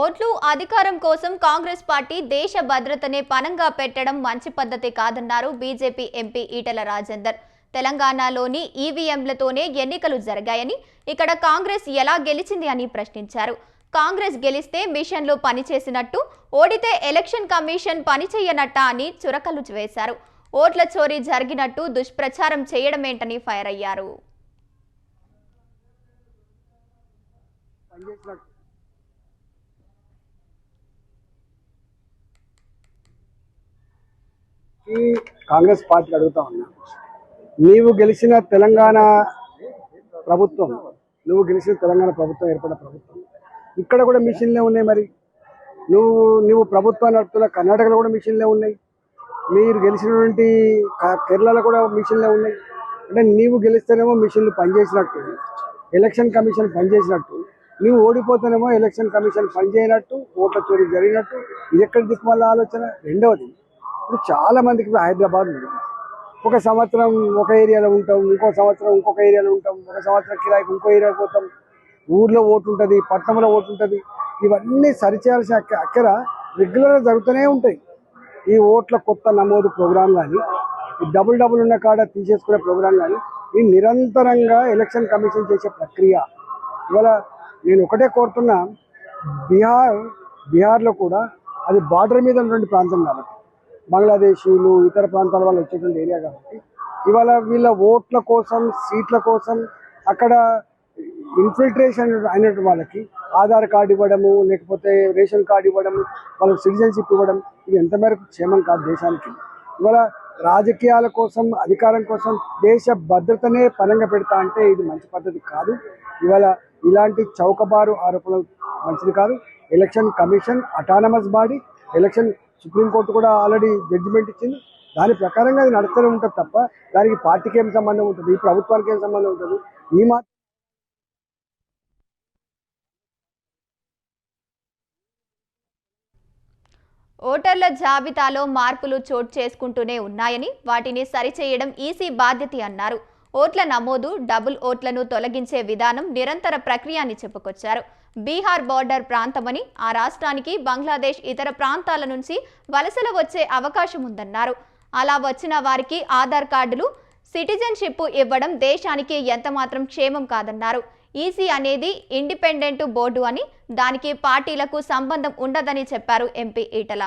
ఓట్లు అధికారం కోసం కాంగ్రెస్ పార్టీ దేశ భద్రతనే పణంగా పెట్టడం మంచి పద్ధతి కాదన్నారు బీజేపీ ఎంపీ ఈటెల రాజేందర్. తెలంగాణలోని ఈవీఎంలతోనే ఎన్నికలు జరిగాయని, ఇక్కడ కాంగ్రెస్ ఎలా గెలిచింది అని ప్రశ్నించారు. కాంగ్రెస్ గెలిస్తే మిషన్లు పనిచేసినట్టు, ఓడితే ఎలక్షన్ కమిషన్ పనిచేయనట్టా అని చురకలు వేశారు. ఓట్ల చోరీ జరిగినట్టు దుష్ప్రచారం చేయడమేంటని ఫైర్ అయ్యారు. కాంగ్రెస్ పార్టీ అడుగుతా ఉన్నా, నీవు గెలిచిన తెలంగాణ ప్రభుత్వం ఏర్పడిన ప్రభుత్వం ఇక్కడ కూడా మిషన్లే ఉన్నాయి. మరి నువ్వు ప్రభుత్వాన్ని నడుపుతున్న కర్ణాటకలో కూడా మిషన్లే ఉన్నాయి. మీరు గెలిచినటువంటి కేరళలో కూడా మిషన్లే ఉన్నాయి. అంటే నీవు గెలిస్తేనేమో మిషన్లు పనిచేసినట్టు, ఎలక్షన్ కమిషన్ పనిచేసినట్టు, నువ్వు ఓడిపోతేనేమో ఎలక్షన్ కమిషన్ పనిచేయనట్టు, ఓట్ల చోరీ జరిగినట్టు. ఇది ఎక్కడి దిక్కుమల్ల ఆలోచన? రెండవది, ఇప్పుడు చాలా మందికి హైదరాబాద్ ఉంది, ఒక సంవత్సరం ఒక ఏరియాలో ఉంటాం, ఇంకో సంవత్సరం ఇంకొక ఏరియాలో ఉంటాం, ఒక సంవత్సరం కిరాయికి ఇంకో ఏరియాకి పోతాం, ఊర్లో ఓటు ఉంటుంది, పట్టణంలో ఓటు ఉంటుంది. ఇవన్నీ సరిచేయాల్సిన అక్కర రెగ్యులర్గా జరుగుతూనే ఉంటాయి. ఈ ఓట్ల కొత్త నమోదు ప్రోగ్రాం కానీ, ఈ డబుల్ ఉన్న కాడ తీసేసుకునే ప్రోగ్రాం కానీ, ఈ నిరంతరంగా ఎలక్షన్ కమిషన్ చేసే ప్రక్రియ. ఇవాళ నేను ఒకటే కోరుతున్నా, బీహార్లో కూడా అది బార్డర్ మీద ఉన్నటువంటి ప్రాంతం కాబట్టి, బంగ్లాదేశీలు ఇతర ప్రాంతాల వాళ్ళు వచ్చేటువంటి ఏరియా కాబట్టి, ఇవాళ వీళ్ళ ఓట్ల కోసం, సీట్ల కోసం అక్కడ ఇన్ఫిల్ట్రేషన్ అయినటువంటి వాళ్ళకి ఆధార్ కార్డు ఇవ్వడము, లేకపోతే రేషన్ కార్డు ఇవ్వడము, వాళ్ళకి సిటిజన్షిప్ ఇవ్వడం, ఇది ఎంత మేరకు క్షేమం కాదు దేశానికి. ఇవాళ రాజకీయాల కోసం, అధికారం కోసం దేశ భద్రతనే పణంగా పెడతా అంటే ఇది మంచి పద్ధతి కాదు. ఇవాళ ఇలాంటి చౌకబారు ఆరోపణలు మంచిది కాదు. Election commission autonomous body, election supreme court కూడా ఆల్రెడీ జడ్జిమెంట్ ఇచ్చింది. దాని ప్రకారంగా అది నడుస్తూనే ఉంటుంది తప్ప దానికి పార్టీకి ఏం సంబంధం ఉంటుంది, ఈ ప్రభుత్వానికి ఏం సంబంధం ఉంటుంది? ఈ ఓటర్ల జాబితాలో మార్పులు చోటు చేసుకుంటూనే ఉన్నాయని, వాటిని సరిచేయడం ఈసీ బాధ్యత అన్నారు. ఓట్ల నమోదు, డబుల్ ఓట్లను తొలగించే విధానం నిరంతర ప్రక్రియ అని చెప్పుకొచ్చారు. బీహార్ బోర్డర్ ప్రాంతమని, ఆ రాష్ట్రానికి బంగ్లాదేశ్ ఇతర ప్రాంతాల నుంచి వలసలు వచ్చే అవకాశం ఉందన్నారు. అలా వచ్చిన వారికి ఆధార్ కార్డులు, సిటిజన్షిప్ ఇవ్వడం దేశానికి ఎంతమాత్రం క్షేమం కాదన్నారు. ఈసీ అనేది ఇండిపెండెంట్ బోర్డు అని, దానికి పార్టీలకు సంబంధం ఉండదని చెప్పారు ఎంపీ ఈటల.